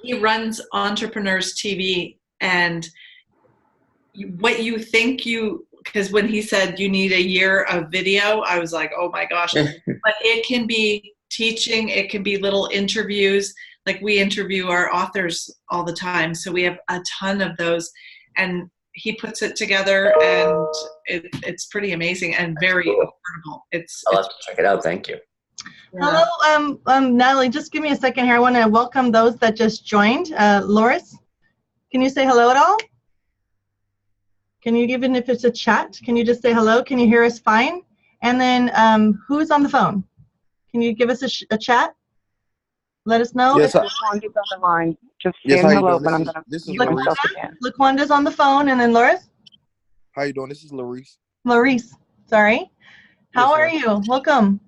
he runs Entrepreneurs TV, and what you think because when he said you need a year of video, I was like, oh my gosh. But it can be teaching, it can be little interviews. Like we interview our authors all the time, so we have a ton of those, and he puts it together, and it's pretty amazing and very affordable. I'll have to check it out. Thank you. Yeah. Hello, Natalie. Just give me a second here. I want to welcome those that just joined. Loris, can you say hello at all? Can you, even if it's a chat, can you just say hello? Can you hear us fine? And then who's on the phone? Can you give us a chat? Let us know. Yes, Laquanda's on the line. Just yes, saying how you hello, doing? but I'm going to this is mute myself Larice. again. Laquanda's on the phone, and then Loris? How you doing? This is Larice. Larice, sorry. How are you? Welcome.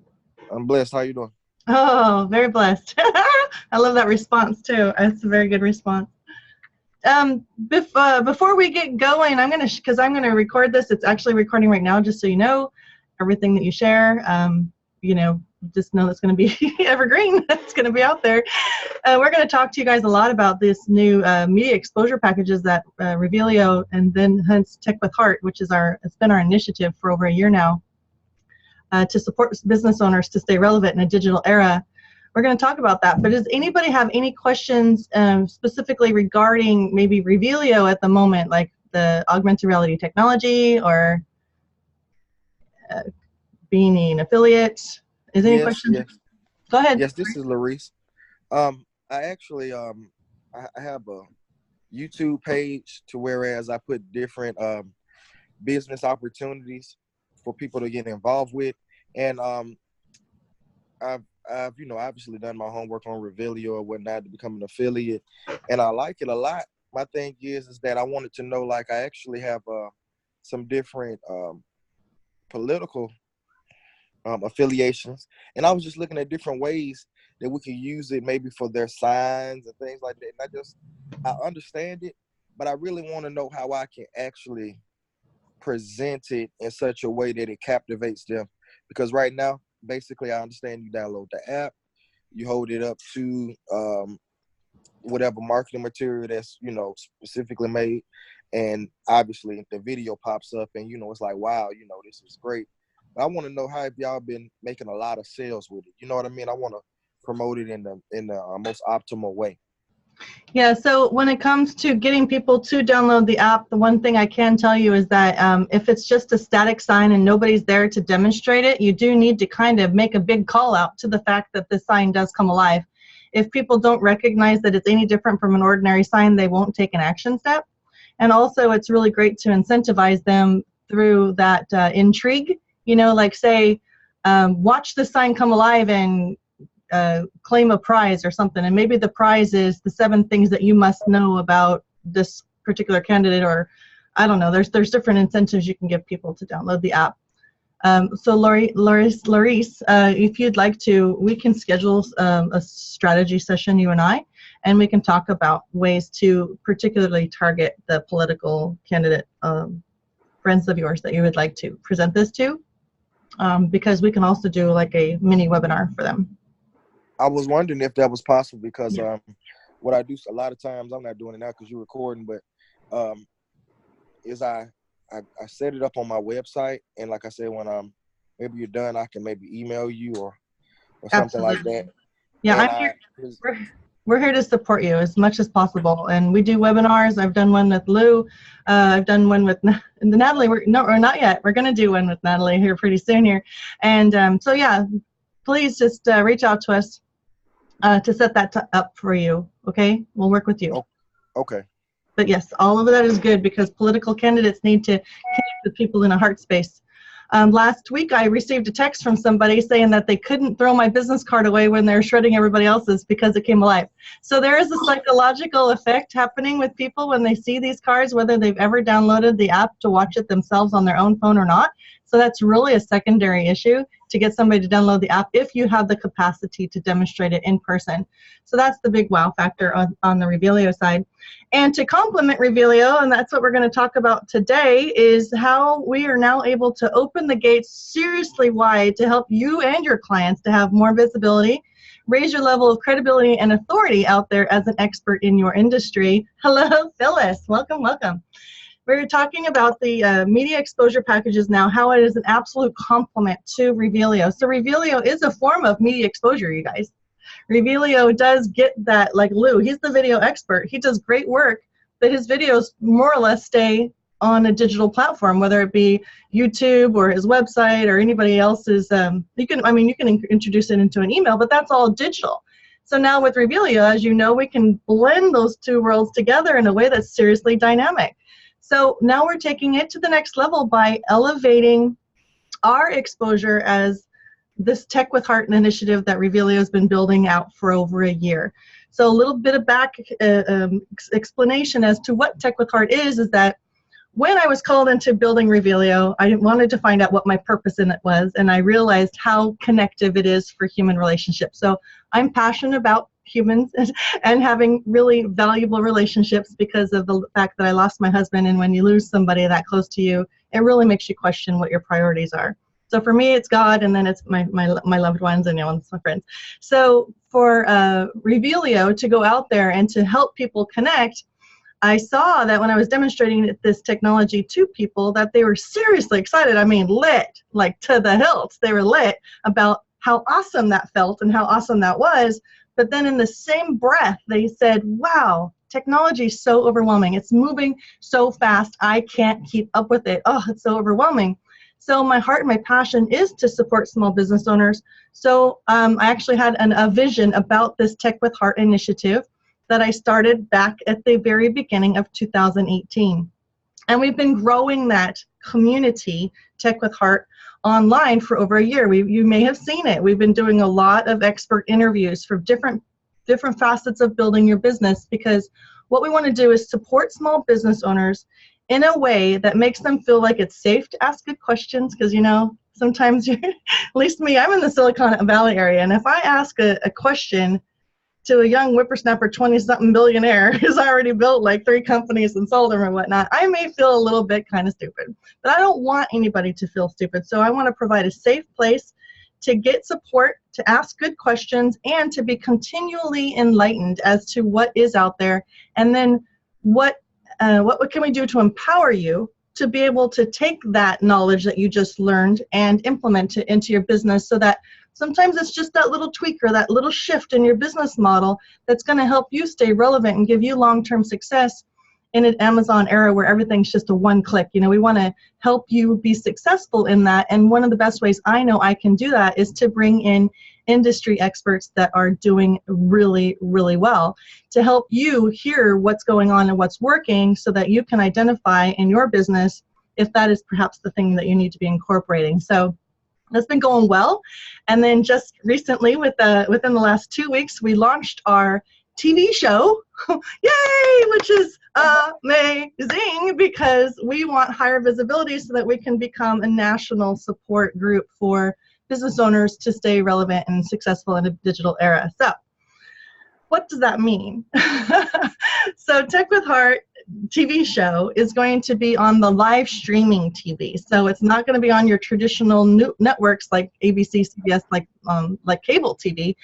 I'm blessed. How you doing? Oh, very blessed. I love that response too. That's a very good response. Before we get going, because I'm gonna record this. It's actually recording right now, just so you know, everything that you share. Just know it's going to be evergreen. It's going to be out there. We're going to talk to you guys a lot about this new media exposure packages that REVEALiO and then hence Tech with Heart, which is it's been our initiative for over a year now to support business owners to stay relevant in a digital era. We're going to talk about that. But does anybody have any questions specifically regarding maybe REVEALiO at the moment, like the augmented reality technology or being an affiliate? Is there any questions? Yes. Go ahead. Yes, this is Larice. I actually I have a YouTube page to whereas I put different business opportunities for people to get involved with, and I've obviously done my homework on REVEALiO or whatnot to become an affiliate, and I like it a lot. My thing is that I wanted to know, like, I actually have some different political affiliations, and I was just looking at different ways that we can use it, maybe for their signs and things like that. And I understand it, but I really want to know how I can actually present it in such a way that it captivates them. Because right now, basically, I understand you download the app, you hold it up to whatever marketing material that's specifically made, and obviously the video pops up, and it's like, wow, this is great. I want to know how have y'all been making a lot of sales with it. You know what I mean? I want to promote it in the most optimal way. Yeah, so when it comes to getting people to download the app, the one thing I can tell you is that if it's just a static sign and nobody's there to demonstrate it, you do need to kind of make a big call out to the fact that the sign does come alive. If people don't recognize that it's any different from an ordinary sign, they won't take an action step. And also, it's really great to incentivize them through that intrigue. Like say, watch the sign come alive and claim a prize or something. And maybe the prize is the 7 things that you must know about this particular candidate, or I don't know. There's different incentives you can give people to download the app. So Larice, if you'd like to, we can schedule a strategy session, you and I, and we can talk about ways to particularly target the political candidate friends of yours that you would like to present this to. Because we can also do like a mini webinar for them. I was wondering if that was possible because what I do a lot of times, I'm not doing it now because you're recording, but is I set it up on my website, and like I said, when maybe you're done, I can maybe email you or something like that. Yeah, we're here to support you as much as possible, and we do webinars. I've done one with Lou. I've done one with Natalie. We're not yet. We're going to do one with Natalie here pretty soon here. And so yeah, please just reach out to us to set that up for you. Okay, we'll work with you. Oh, okay. But yes, all of that is good because political candidates need to connect with people in a heart space. Last week, I received a text from somebody saying that they couldn't throw my business card away when they're shredding everybody else's because it came alive. So there is a psychological effect happening with people when they see these cards, whether they've ever downloaded the app to watch it themselves on their own phone or not. So that's really a secondary issue to get somebody to download the app if you have the capacity to demonstrate it in person. So that's the big wow factor on the REVEALiO side. And to complement REVEALiO, and that's what we're going to talk about today, is how we are now able to open the gates seriously wide to help you and your clients to have more visibility, raise your level of credibility and authority out there as an expert in your industry. Hello, Phyllis. Welcome, welcome. We're talking about the media exposure packages now, how it is an absolute complement to REVEALiO. So REVEALiO is a form of media exposure, you guys. REVEALiO does get that, like Lou, he's the video expert. He does great work, but his videos more or less stay on a digital platform, whether it be YouTube or his website or anybody else's. You can introduce it into an email, but that's all digital. So now with REVEALiO, as you know, we can blend those two worlds together in a way that's seriously dynamic. So now we're taking it to the next level by elevating our exposure as this Tech with Heart initiative that REVEALiO has been building out for over a year. So a little bit of back explanation as to what Tech with Heart is that when I was called into building REVEALiO, I wanted to find out what my purpose in it was, and I realized how connective it is for human relationships. So I'm passionate about humans and having really valuable relationships because of the fact that I lost my husband, and when you lose somebody that close to you, it really makes you question what your priorities are. So for me, it's God, and then it's my loved ones, and it's my friends. So for REVEALiO to go out there and to help people connect, I saw that when I was demonstrating this technology to people that they were seriously excited. I mean, lit, like to the hilt. They were lit about how awesome that felt and how awesome that was. But then in the same breath, they said, wow, technology is so overwhelming. It's moving so fast. I can't keep up with it. Oh, it's so overwhelming. So my heart and my passion is to support small business owners. So I actually had a vision about this Tech with Heart initiative that I started back at the very beginning of 2018. And we've been growing that community, Tech with Heart, online for over a year. You may have seen it. We've been doing a lot of expert interviews for different facets of building your business, because what we want to do is support small business owners in a way that makes them feel like it's safe to ask good questions, because, you know, sometimes, at least me, I'm in the Silicon Valley area, and if I ask a question to a young whippersnapper 20-something billionaire who's already built like 3 companies and sold them and whatnot, I may feel a little bit kind of stupid. But I don't want anybody to feel stupid. So I want to provide a safe place to get support, to ask good questions, and to be continually enlightened as to what is out there. And then what can we do to empower you to be able to take that knowledge that you just learned and implement it into your business, so that sometimes it's just that little tweak or that little shift in your business model that's going to help you stay relevant and give you long-term success in an Amazon era where everything's just a one click. You know, we want to help you be successful in that. And one of the best ways I know I can do that is to bring in industry experts that are doing really, really well to help you hear what's going on and what's working, so that you can identify in your business if that is perhaps the thing that you need to be incorporating. So that's been going well. And then just recently, within the last 2 weeks, we launched our TV show, yay, which is amazing, because we want higher visibility so that we can become a national support group for business owners to stay relevant and successful in a digital era. So what does that mean? So Tech with Heart TV show is going to be on the live streaming TV. So it's not going to be on your traditional networks like ABC, CBS, like cable TV.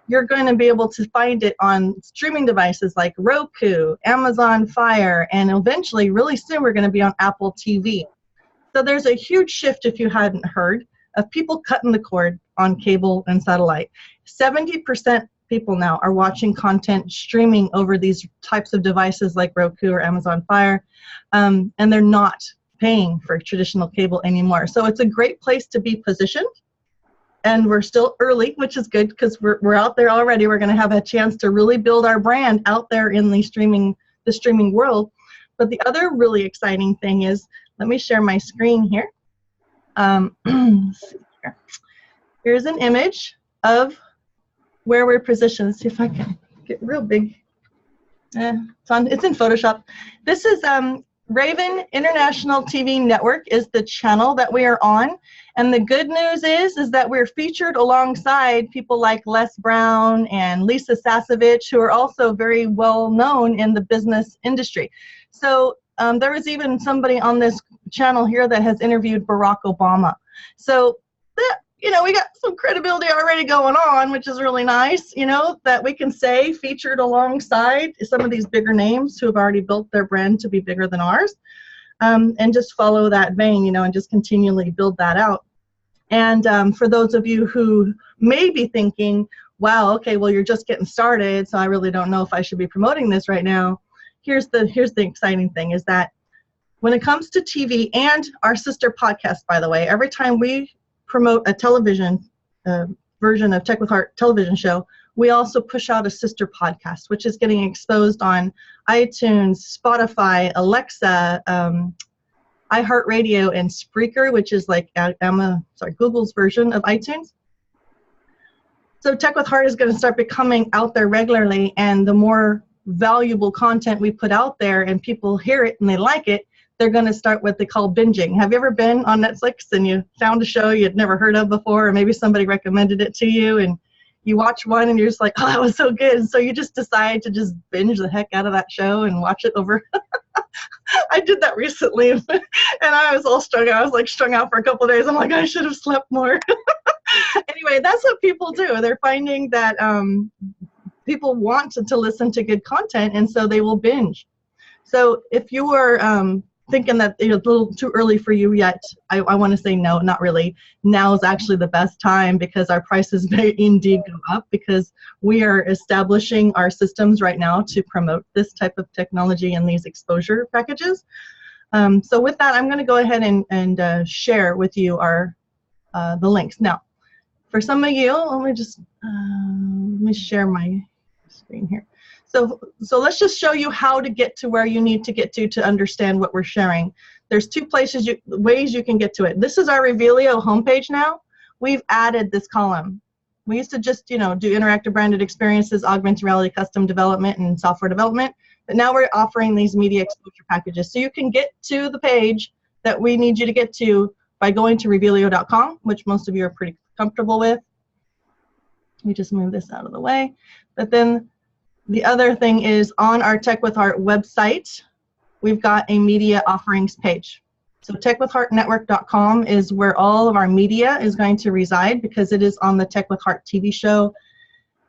You're going to be able to find it on streaming devices like Roku, Amazon Fire, and eventually, really soon, we're going to be on Apple TV. So there's a huge shift, if you hadn't heard, of people cutting the cord on cable and satellite. 70% people now are watching content streaming over these types of devices like Roku or Amazon Fire, and they're not paying for traditional cable anymore. So it's a great place to be positioned, and we're still early, which is good, because we're out there already. We're going to have a chance to really build our brand out there in the streaming world. But the other really exciting thing is, let me share my screen here. Let's see here. Here's an image of where we're positioned. Let's see if I can get real big. It's in Photoshop. This is Raven International TV Network is the channel that we are on. And the good news is that we're featured alongside people like Les Brown and Lisa Sasevich, who are also very well known in the business industry. So there was even somebody on this channel here that has interviewed Barack Obama. So you know, we got some credibility already going on, which is really nice, you know, that we can say featured alongside some of these bigger names who have already built their brand to be bigger than ours, and just follow that vein, you know, and just continually build that out. And for those of you who may be thinking, wow, okay, well, you're just getting started, so I really don't know if I should be promoting this right now. Here's the exciting thing is that when it comes to TV and our sister podcast, by the way, every time we promote a television version of Tech with Heart television show, we also push out a sister podcast, which is getting exposed on iTunes, Spotify, Alexa, iHeartRadio, and Spreaker, which is like Google's version of iTunes. So Tech with Heart is going to start becoming out there regularly, and the more valuable content we put out there and people hear it and they like it, they're going to start what they call binging. Have you ever been on Netflix and you found a show you'd never heard of before, or maybe somebody recommended it to you and you watch one and you're just like, oh, that was so good. And so you just decide to just binge the heck out of that show and watch it over. I did that recently and I was all strung out. I was like strung out for a couple of days. I'm like, I should have slept more. Anyway, that's what people do. They're finding that people want to listen to good content, and so they will binge. So if you are thinking that it's a little too early for you yet, I want to say no, not really. Now is actually the best time because our prices may indeed go up because we are establishing our systems right now to promote this type of technology and these exposure packages. So with that, I'm going to go ahead and share with you the links. Now, for some of you, let me share my screen here. So let's just show you how to get to where you need to get to understand what we're sharing. There's two ways you can get to it. This is our REVEALiO homepage now. We've added this column. We used to just, do interactive branded experiences, augmented reality, custom development, and software development. But now we're offering these media exposure packages. So you can get to the page that we need you to get to by going to REVEALiO.com, which most of you are pretty comfortable with. We just move this out of the way. But then the other thing is on our Tech with Heart website, we've got a media offerings page. So techwithheartnetwork.com is where all of our media is going to reside because it is on the Tech with Heart TV show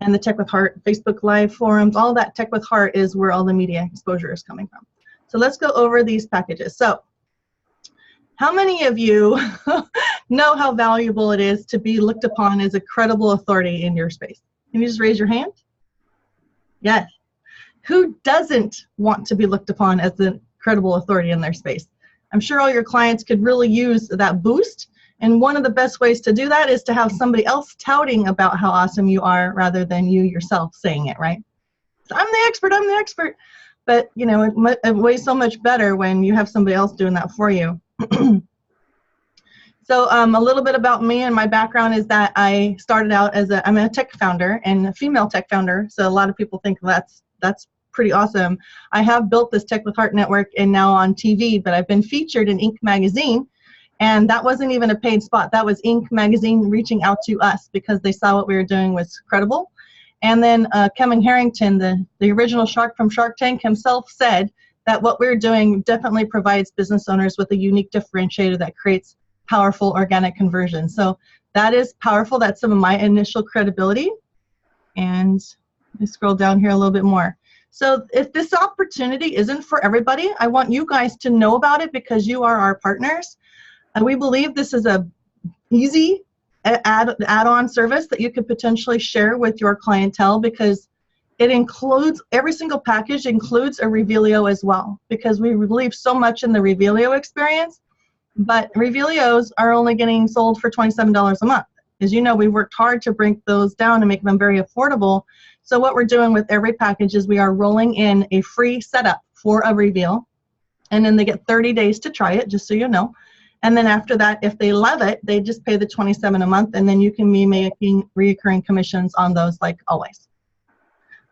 and the Tech with Heart Facebook Live forums. All that Tech with Heart is where all the media exposure is coming from. So let's go over these packages. So how many of you know how valuable it is to be looked upon as a credible authority in your space? Can you just raise your hand? Yes. Who doesn't want to be looked upon as a credible authority in their space? I'm sure all your clients could really use that boost. And one of the best ways to do that is to have somebody else touting about how awesome you are rather than you yourself saying it, right? So I'm the expert. But, it weighs so much better when you have somebody else doing that for you. So a little bit about me and my background is that I started out I'm a tech founder and a female tech founder. So a lot of people think that's pretty awesome. I have built this Tech with Heart network and now on TV, but I've been featured in Inc. magazine. And that wasn't even a paid spot. That was Inc. magazine reaching out to us because they saw what we were doing was credible. And then Kevin Harrington, the original shark from Shark Tank himself, said that what we're doing definitely provides business owners with a unique differentiator that creates powerful organic conversion. So that is powerful. That's some of my initial credibility. And let me scroll down here a little bit more. So if this opportunity isn't for everybody, I want you guys to know about it because you are our partners. And we believe this is a easy add-on service that you could potentially share with your clientele because it includes, every single package includes a REVEALiO as well because we believe so much in the REVEALiO experience. But REVEALiOs are only getting sold for $27 a month. As you know, we worked hard to bring those down and make them very affordable. So what we're doing with every package is we are rolling in a free setup for a reveal. And then they get 30 days to try it, just so you know. And then after that, if they love it, they just pay the $27 a month. And then you can be making recurring commissions on those like always.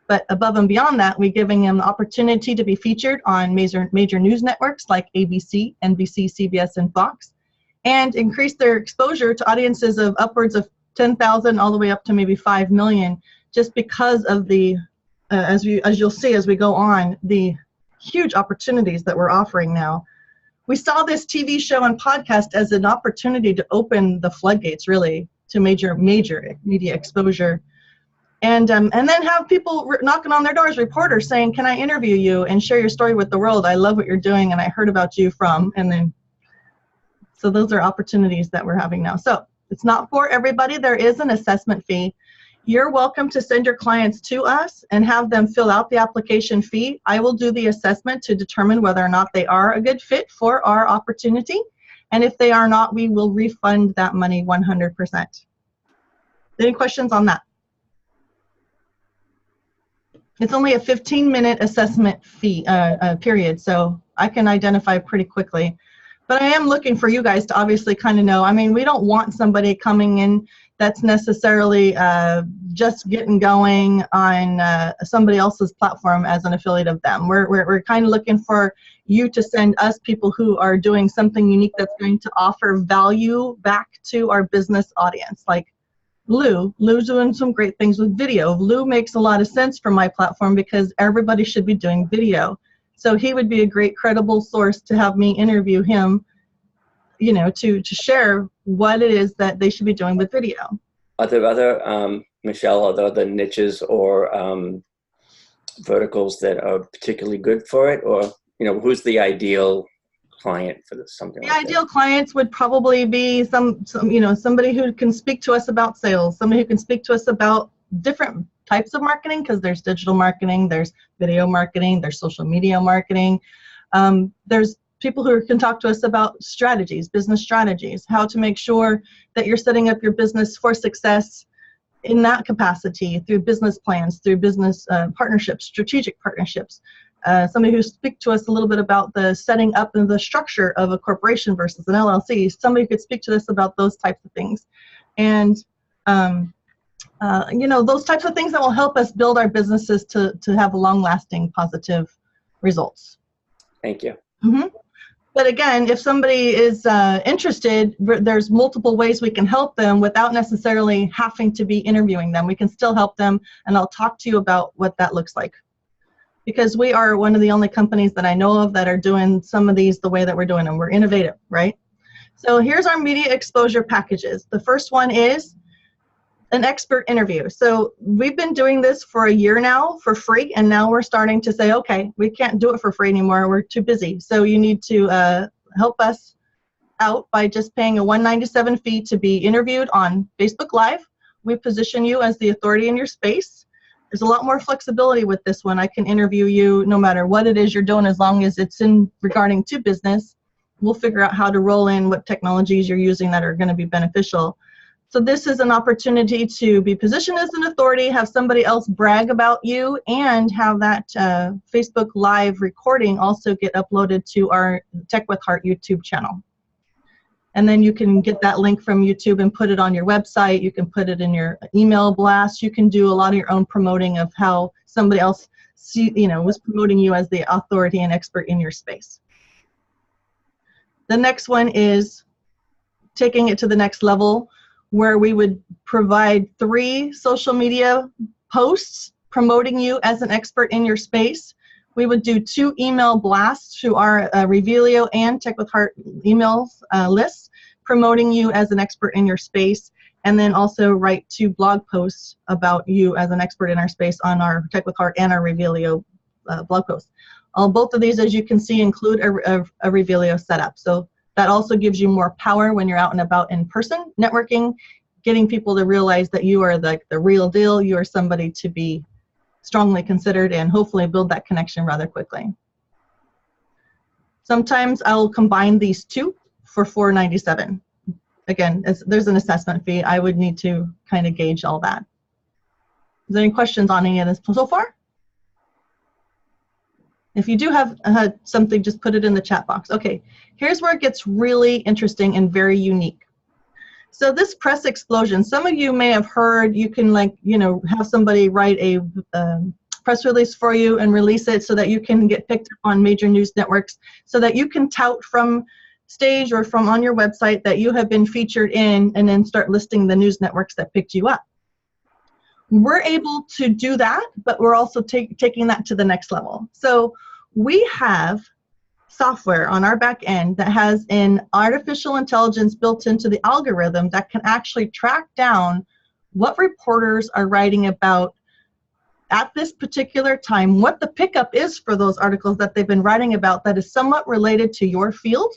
But above and beyond that, we're giving them the opportunity to be featured on major news networks like ABC, NBC, CBS, and Fox, and increase their exposure to audiences of upwards of 10,000 all the way up to maybe 5 million, just because of the, as you'll see as we go on, the huge opportunities that we're offering now. We saw this TV show and podcast as an opportunity to open the floodgates, really, to major media exposure. And then have people knocking on their doors, reporters saying, can I interview you and share your story with the world? I love what you're doing and I heard about you from, and then, so those are opportunities that we're having now. So it's not for everybody. There is an assessment fee. You're welcome to send your clients to us and have them fill out the application fee. I will do the assessment to determine whether or not they are a good fit for our opportunity. And if they are not, we will refund that money 100%. Any questions on that? It's only a 15-minute assessment fee period, so I can identify pretty quickly. But I am looking for you guys to obviously kind of know. I mean, we don't want somebody coming in that's necessarily just getting going on somebody else's platform as an affiliate of them. We're kind of looking for you to send us people who are doing something unique that's going to offer value back to our business audience. Like Lou's doing some great things with video. Lou makes a lot of sense for my platform because everybody should be doing video. So he would be a great credible source to have me interview him, you know, to share what it is that they should be doing with video. Are there other, Michelle, are there other niches or verticals that are particularly good for it? Or, you know, who's the ideal client for this, something like that? The ideal clients would probably be some, you know, somebody who can speak to us about sales, somebody who can speak to us about different types of marketing, because there's digital marketing, there's video marketing, there's social media marketing. There's people who can talk to us about strategies, business strategies, how to make sure that you're setting up your business for success in that capacity through business plans, through business partnerships, strategic partnerships. Somebody who speak to us a little bit about the setting up and the structure of a corporation versus an LLC. Somebody who could speak to us about those types of things. And, you know, those types of things that will help us build our businesses to have long-lasting positive results. Thank you. Mm-hmm. But again, if somebody is interested, there's multiple ways we can help them without necessarily having to be interviewing them. We can still help them, and I'll talk to you about what that looks like. Because we are one of the only companies that I know of that are doing some of these the way that we're doing them. We're innovative, right? So here's our media exposure packages. The first one is an expert interview. So we've been doing this for a year now for free, and now we're starting to say, okay, we can't do it for free anymore. We're too busy. So you need to help us out by just paying a $197 fee to be interviewed on Facebook Live. We position you as the authority in your space. There's a lot more flexibility with this one. I can interview you no matter what it is you're doing, as long as it's in regarding to business. We'll figure out how to roll in what technologies you're using that are going to be beneficial. So this is an opportunity to be positioned as an authority, have somebody else brag about you, and have that Facebook Live recording also get uploaded to our Tech with Heart YouTube channel. And then you can get that link from YouTube and put it on your website. You can put it in your email blast. You can do a lot of your own promoting of how somebody else was promoting you as the authority and expert in your space. The next one is taking it to the next level, where we would provide 3 social media posts promoting you as an expert in your space. We would do 2 email blasts to our REVEALiO and Tech with Heart emails lists, promoting you as an expert in your space, and then also write 2 blog posts about you as an expert in our space on our Tech with Heart and our REVEALiO blog posts. Both of these, as you can see, include a REVEALiO setup. So that also gives you more power when you're out and about in person, networking, getting people to realize that you are the real deal. You are somebody to be strongly considered, and hopefully build that connection rather quickly. Sometimes I'll combine these 2 for $497. Again, there's an assessment fee. I would need to kind of gauge all that. Is there any questions on any of this so far? If you do have something, just put it in the chat box. Okay, here's where it gets really interesting and very unique. So this press explosion, some of you may have heard, you can have somebody write a press release for you and release it so that you can get picked up on major news networks, so that you can tout from stage or from on your website that you have been featured in, and then start listing the news networks that picked you up. We're able to do that, but we're also taking that to the next level. So we have software on our back end that has an artificial intelligence built into the algorithm that can actually track down what reporters are writing about at this particular time, what the pickup is for those articles that they've been writing about that is somewhat related to your field.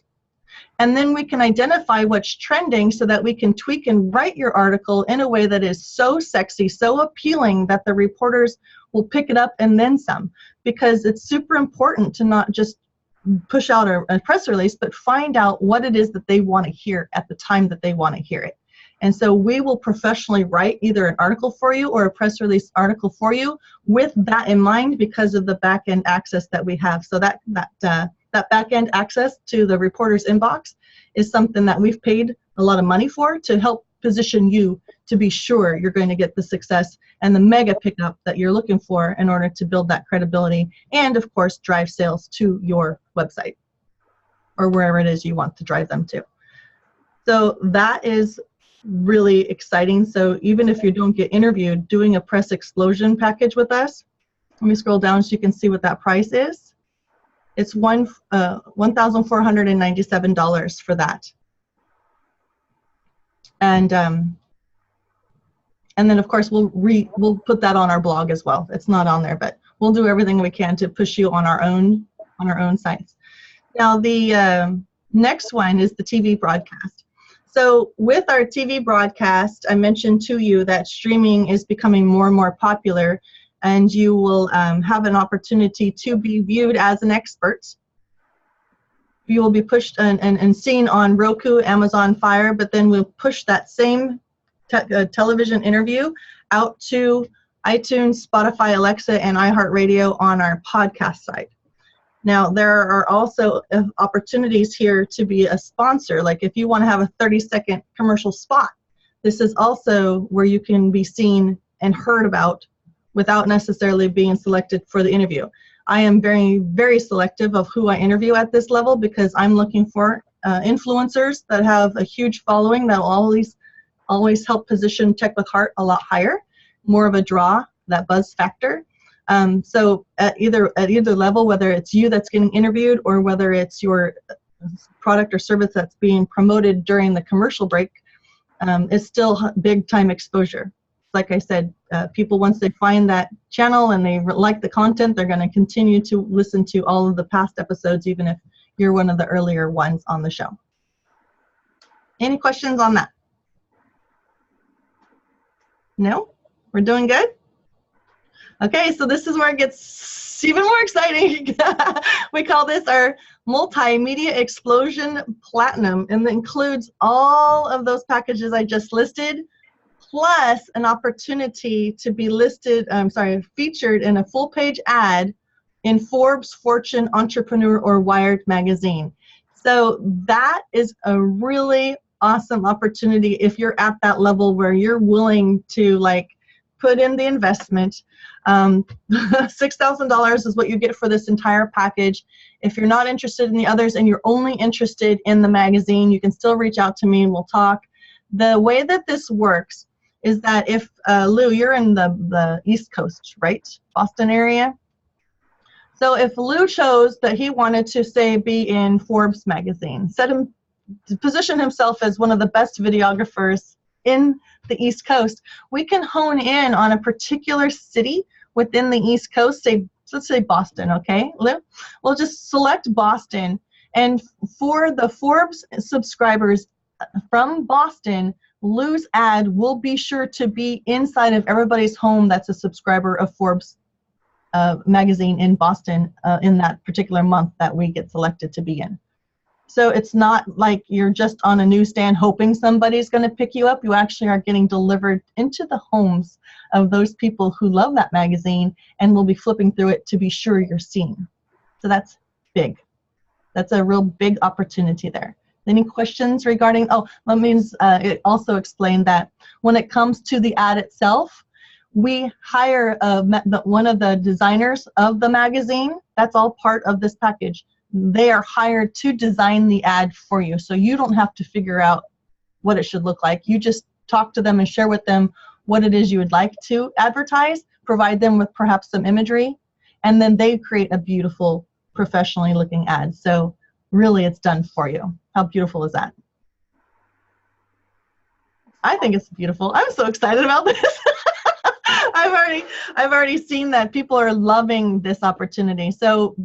And then we can identify what's trending so that we can tweak and write your article in a way that is so sexy, so appealing that the reporters will pick it up and then some. Because it's super important to not just push out a press release, but find out what it is that they want to hear at the time that they want to hear it. And so we will professionally write either an article for you or a press release article for you with that in mind because of the back-end access that we have. So that back-end access to the reporter's inbox is something that we've paid a lot of money for to help position you to be sure you're going to get the success and the mega pickup that you're looking for in order to build that credibility and, of course, drive sales to your website or wherever it is you want to drive them to. So that is really exciting. So even if you don't get interviewed, doing a press explosion package with us, let me scroll down so you can see what that price is. It's $1,497 for that. And then of course we'll put that on our blog as well. It's not on there, but we'll do everything we can to push you on our own sites. Now the next one is the TV broadcast. So with our TV broadcast, I mentioned to you that streaming is becoming more and more popular, and you will have an opportunity to be viewed as an expert. You will be pushed and seen on Roku, Amazon Fire, but then we'll push that same television interview out to iTunes, Spotify, Alexa, and iHeartRadio on our podcast site. Now, there are also opportunities here to be a sponsor. Like if you want to have a 30-second commercial spot, this is also where you can be seen and heard about without necessarily being selected for the interview. I am very, very selective of who I interview at this level because I'm looking for influencers that have a huge following that will always help position Tech with Heart a lot higher, more of a draw, that buzz factor. So at either level, whether it's you that's getting interviewed or whether it's your product or service that's being promoted during the commercial break, it's still big time exposure. Like I said, people, once they find that channel and they like the content, they're going to continue to listen to all of the past episodes, even if you're one of the earlier ones on the show. Any questions on that? No? We're doing good? Okay, so this is where it gets even more exciting. We call this our Multimedia Explosion Platinum, and it includes all of those packages I just listed, plus an opportunity to be featured in a full-page ad in Forbes, Fortune, Entrepreneur, or Wired magazine. So that is a really awesome opportunity if you're at that level where you're willing to put in the investment. $6,000 is what you get for this entire package. If you're not interested in the others and you're only interested in the magazine, you can still reach out to me and we'll talk. The way that this works is that if, Lou, you're in the East Coast, right? Boston area. So if Lou chose that he wanted to, say, be in Forbes magazine, position himself as one of the best videographers in the East Coast, we can hone in on a particular city within the East Coast, let's say Boston, okay, Lou? We'll just select Boston, and for the Forbes subscribers from Boston, Lou's ad will be sure to be inside of everybody's home that's a subscriber of Forbes magazine in Boston in that particular month that we get selected to be in. So it's not like you're just on a newsstand hoping somebody's going to pick you up. You actually are getting delivered into the homes of those people who love that magazine and will be flipping through it to be sure you're seen. So that's big. That's a real big opportunity there. Any questions regarding, that means it also explained that when it comes to the ad itself, we hire one of the designers of the magazine. That's all part of this package. They are hired to design the ad for you, so you don't have to figure out what it should look like. You just talk to them and share with them what it is you would like to advertise, provide them with perhaps some imagery, and then they create a beautiful professionally looking ads. So really, it's done for you. How beautiful is that? I think it's beautiful. I'm so excited about this. I've already seen that people are loving this opportunity. So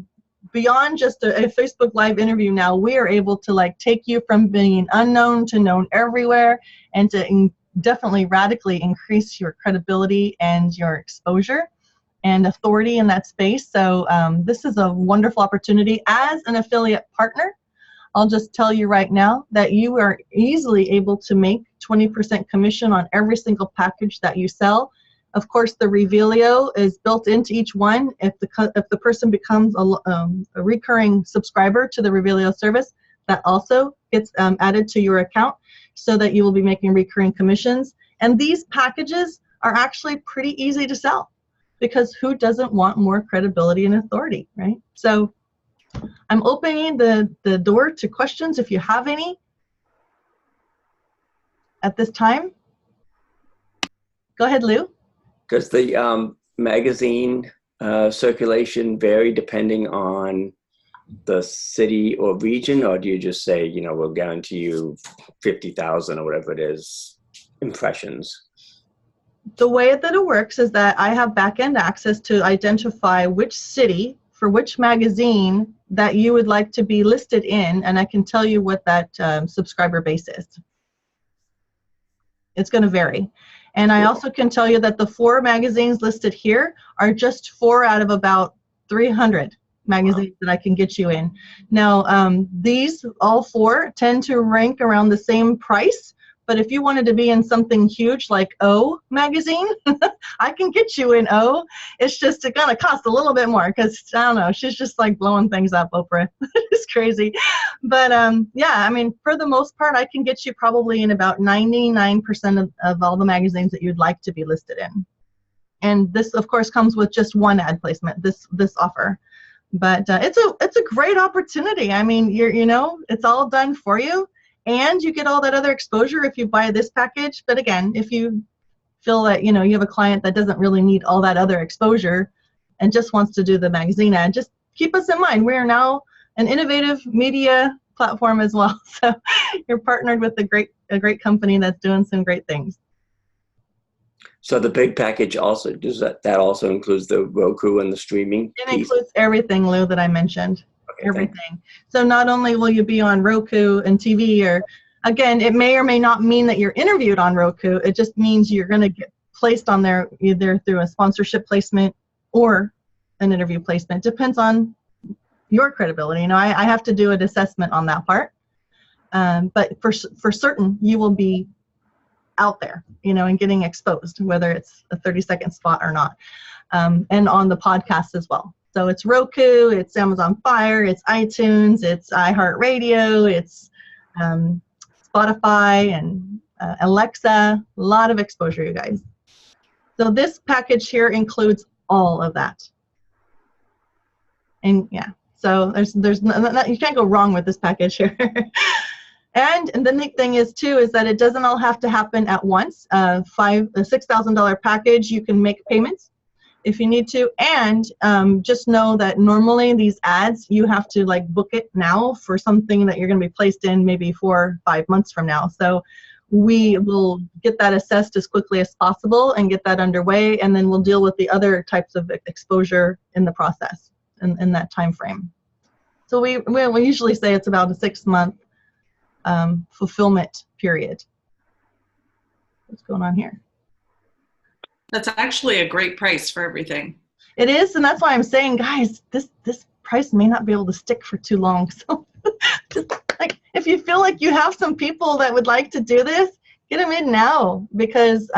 beyond just a Facebook Live interview now, we are able to like take you from being unknown to known everywhere, and to definitely radically increase your credibility and your exposure and authority in that space. So this is a wonderful opportunity. As an affiliate partner, I'll just tell you right now that you are easily able to make 20% commission on every single package that you sell. Of course, the REVEALiO is built into each one. If the person becomes a recurring subscriber to the REVEALiO service, that also gets added to your account, so that you will be making recurring commissions. And these packages are actually pretty easy to sell, because who doesn't want more credibility and authority, right? So I'm opening the door to questions if you have any at this time. Go ahead, Lou. Does the magazine circulation vary depending on the city or region, or do you just say, you know, we'll guarantee you 50,000 or whatever it is impressions? The way that it works is that I have back-end access to identify which city for which magazine that you would like to be listed in, and I can tell you what that subscriber base is. It's going to vary. And I also can tell you that the 4 magazines listed here are just 4 out of about 300 magazines that I can get you in. Now, these, all 4, tend to rank around the same price, but if you wanted to be in something huge like O magazine, I can get you in O. It's just going to cost a little bit more, because, I don't know, she's just like blowing things up, Oprah. It's crazy. But yeah, I mean, for the most part, I can get you probably in about 99% of all the magazines that you'd like to be listed in. And this, of course, comes with just one ad placement, this offer. But it's a great opportunity. I mean, you know, it's all done for you. And you get all that other exposure if you buy this package. But again, if you feel that, you know, you have a client that doesn't really need all that other exposure and just wants to do the magazine ad, just keep us in mind. We are now an innovative media platform as well. So you're partnered with a great company that's doing some great things. So the big package also, does that also includes the Roku and the streaming It piece? includes everything, Lou, that I mentioned. Okay, everything. thanks. So not only will you be on Roku and TV, or again, it may or may not mean that you're interviewed on Roku. It just means you're going to get placed on there either through a sponsorship placement or an interview placement. Depends on your credibility. You know, I have to do an assessment on that part. But for certain, you will be out there, you know, and getting exposed, whether it's a 30-second spot or not, and on the podcast as well. So it's Roku, it's Amazon Fire, it's iTunes, it's iHeartRadio, it's Spotify and Alexa. A lot of exposure, you guys. So this package here includes all of that. And yeah, so you can't go wrong with this package here. And the neat thing is too is that it doesn't all have to happen at once. A $6,000 package, you can make payments if you need to, and just know that normally these ads, you have to like book it now for something that you're going to be placed in maybe 4 or 5 months from now. So we will get that assessed as quickly as possible and get that underway, and then we'll deal with the other types of exposure in the process in that time frame. So we usually say it's about a 6-month fulfillment period. What's going on here? That's actually a great price for everything. It is, and that's why I'm saying, guys, this price may not be able to stick for too long. So just like, if you feel like you have some people that would like to do this, get them in now, because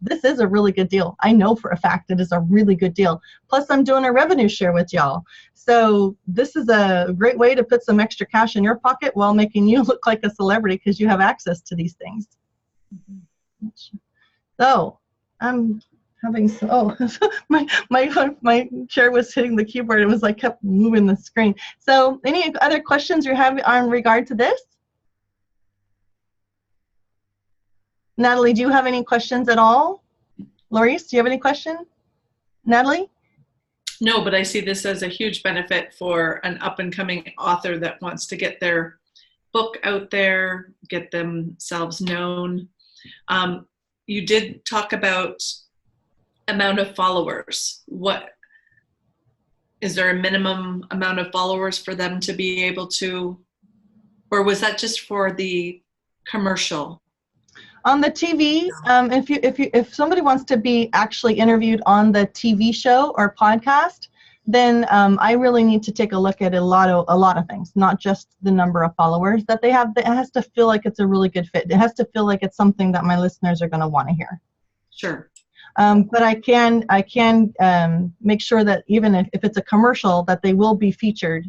this is a really good deal. I know for a fact it is a really good deal. Plus, I'm doing a revenue share with y'all. So this is a great way to put some extra cash in your pocket while making you look like a celebrity, because you have access to these things. So I'm having my chair was hitting the keyboard. It was like kept moving the screen. So any other questions you have in regard to this? Natalie, do you have any questions at all? Laurice, do you have any question? Natalie? No, but I see this as a huge benefit for an up-and-coming author that wants to get their book out there, get themselves known. You did talk about amount of followers. What is there a minimum amount of followers for them to be able to, or was that just for the commercial? On the TV, if somebody wants to be actually interviewed on the TV show or podcast, then I really need to take a look at a lot of things, not just the number of followers that they have. It has to feel like it's a really good fit. It has to feel like it's something that my listeners are going to want to hear. Sure. But I can make sure that even if it's a commercial, that they will be featured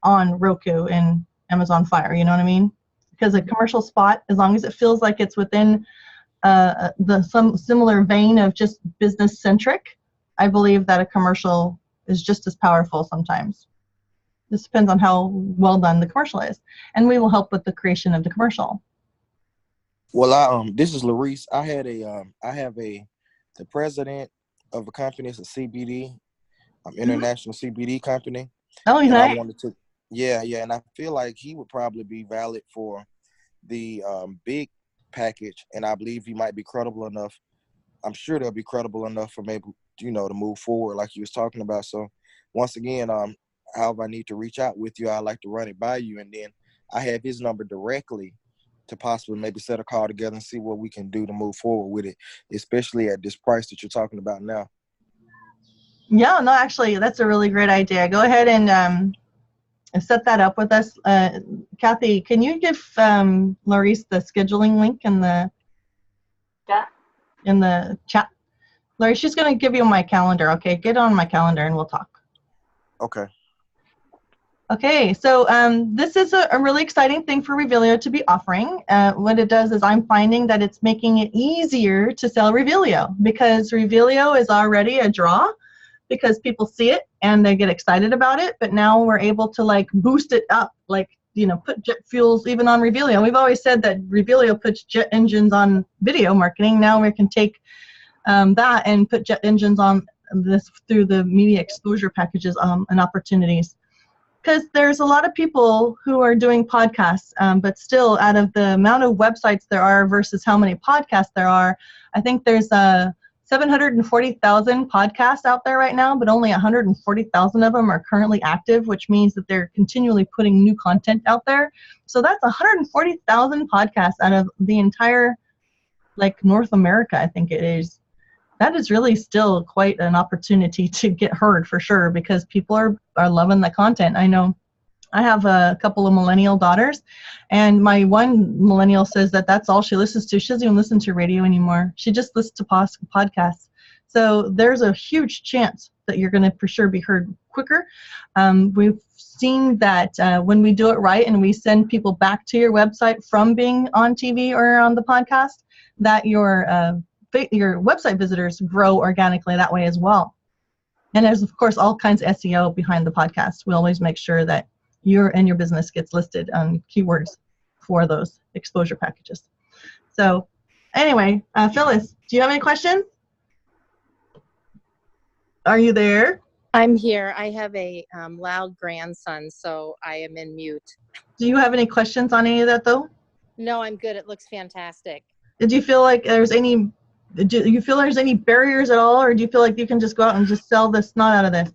on Roku and Amazon Fire. You know what I mean? Because a commercial spot, as long as it feels like it's within some similar vein of just business centric, I believe that a commercial is just as powerful sometimes. This depends on how well done the commercial is, and we will help with the creation of the commercial. Well, this is Larice. I have the president of a company. It's a CBD, international CBD company. Oh, and nice. I wanted to, yeah, and I feel like he would probably be valid for the big package, and I believe he might be credible enough. I'm sure they'll be credible enough for maybe, to move forward like you was talking about. So once again, however I need to reach out with you, I'd like to run it by you, and then I have his number directly to possibly maybe set a call together and see what we can do to move forward with it, especially at this price that you're talking about now. Yeah, no, actually, that's a really great idea. Go ahead and set that up with us. Kathy, can you give Larice the scheduling link in the chat? Larice, she's going to give you my calendar. Okay, get on my calendar and we'll talk. Okay. Okay, so this is a really exciting thing for REVEALiO to be offering. What it does is I'm finding that it's making it easier to sell REVEALiO, because REVEALiO is already a draw because people see it and they get excited about it, but now we're able to like boost it up, like, put jet fuels even on REVEALiO. We've always said that REVEALiO puts jet engines on video marketing. Now we can take that and put jet engines on this through the media exposure packages and opportunities. Because there's a lot of people who are doing podcasts, but still, out of the amount of websites there are versus how many podcasts there are, I think there's 740,000 podcasts out there right now, but only 140,000 of them are currently active, which means that they're continually putting new content out there. So that's 140,000 podcasts out of the entire, North America, I think it is. That is really still quite an opportunity to get heard, for sure, because people are loving the content. I know I have a couple of millennial daughters, and my one millennial says that that's all she listens to. She doesn't even listen to radio anymore. She just listens to podcasts. So there's a huge chance that you're going to for sure be heard quicker. We've seen that when we do it right and we send people back to your website from being on TV or on the podcast, that your website visitors grow organically that way as well. And there's, of course, all kinds of SEO behind the podcast. We always make sure that your business gets listed on keywords for those exposure packages. So anyway, Phyllis, do you have any questions? Are you there? I'm here. I have a loud grandson, so I am in mute. Do you have any questions on any of that, though? No, I'm good. It looks fantastic. Did you feel like there's any barriers at all, or do you feel like you can just go out and just sell the snot out of this?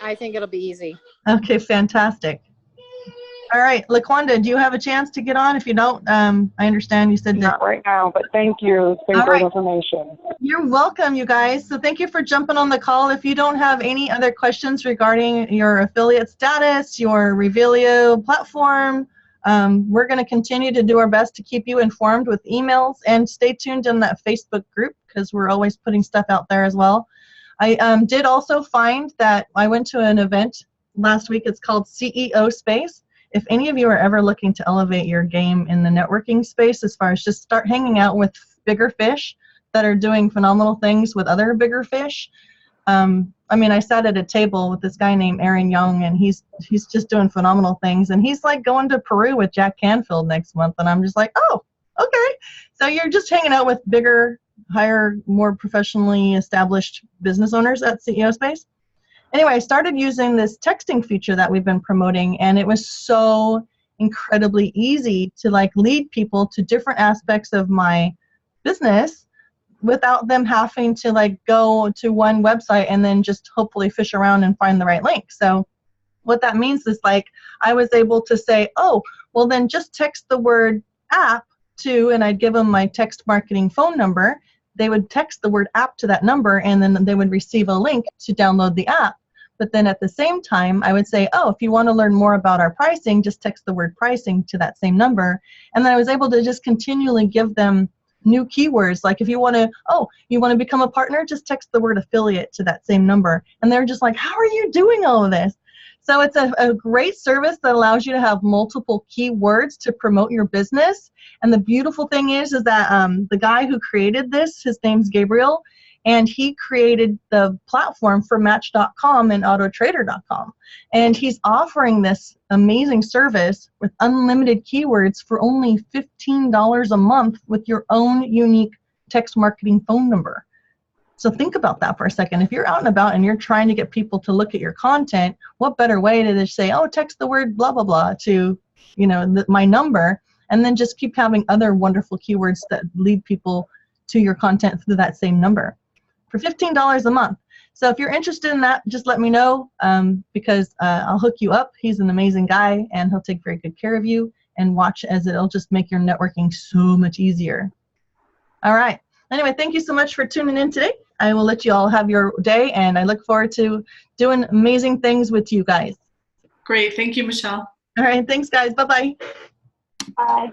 I think it'll be easy. Okay, fantastic. All right, LaQuanda, do you have a chance to get on? If you don't, I understand you said that. Not right now, but thank you. It's been great information. You're welcome, you guys. So thank you for jumping on the call. If you don't have any other questions regarding your affiliate status, your REVEALiO platform, we're going to continue to do our best to keep you informed with emails, and stay tuned in that Facebook group because we're always putting stuff out there as well. I did also find that I went to an event last week. It's called CEO Space. If any of you are ever looking to elevate your game in the networking space, as far as just start hanging out with bigger fish that are doing phenomenal things with other bigger fish. I sat at a table with this guy named Aaron Young, and he's just doing phenomenal things. And he's like going to Peru with Jack Canfield next month. And I'm just like, oh, okay. So you're just hanging out with bigger, higher, more professionally established business owners at CEO Space. anyway, I started using this texting feature that we've been promoting, and it was so incredibly easy to like lead people to different aspects of my business without them having to like go to one website and then just hopefully fish around and find the right link. So what that means is like I was able to say, oh, well then just text the word app to, and I'd give them my text marketing phone number. They would text the word app to that number, and then they would receive a link to download the app. But then at the same time, I would say, oh, if you want to learn more about our pricing, just text the word pricing to that same number. And then I was able to just continually give them new keywords. Like if you want to, oh, you want to become a partner, just text the word affiliate to that same number. And they're just like, how are you doing all of this? So it's a great service that allows you to have multiple keywords to promote your business. And the beautiful thing is that the guy who created this, his name's Gabriel, and he created the platform for Match.com and AutoTrader.com. And he's offering this amazing service with unlimited keywords for only $15 a month with your own unique text marketing phone number. So think about that for a second. If you're out and about and you're trying to get people to look at your content, what better way to just say, oh, text the word blah, blah, blah to, you know, my number, and then just keep having other wonderful keywords that lead people to your content through that same number for $15 a month. So if you're interested in that, just let me know because I'll hook you up. He's an amazing guy, and he'll take very good care of you, and watch as it'll just make your networking so much easier. All right. Anyway, thank you so much for tuning in today. I will let you all have your day, and I look forward to doing amazing things with you guys. Great. Thank you, Michelle. All right. Thanks, guys. Bye-bye. Bye.